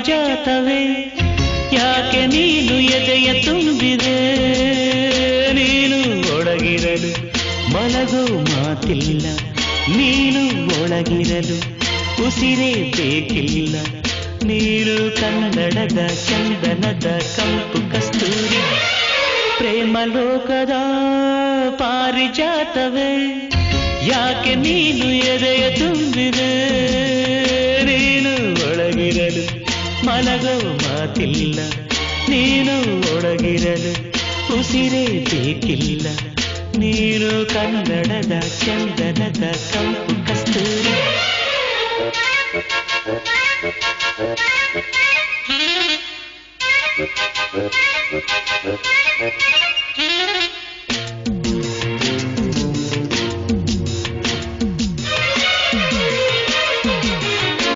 ಪಾರಿಜಾತವೇ ಯಾಕೆ ನೀನು ಎದೆಯ ತುಂಬಿದೆ ನೀನು ಒಳಗಿರಲು ಮಲಗೋ ಮಾತಿಲ್ಲ ನೀನು ಒಳಗಿರಲು ಉಸಿರೇ ಬೇಕಿಲ್ಲ ನೀನು ಕನ್ನಡದ ಚಂದನದ ಕಂಪು ಕಸ್ತೂರಿ ಪ್ರೇಮ ಲೋಕದ ಪಾರಿಜಾತವೇ ಯಾಕೆ ನೀನು ಎದೆಯ ತುಂಬಿದೆ ನೀನು ಒಳಗಿರಲು ಮಲಗೋ ಮಾತಿಲ್ಲ ನೀನು ಒಳಗಿರಲು ಉಸಿರೇ ಬೇಕಿಲ್ಲ ನೀನು ಕನ್ನಡದ ಚಂದನದ ಕಂಪು ಕಸ್ತೂರಿ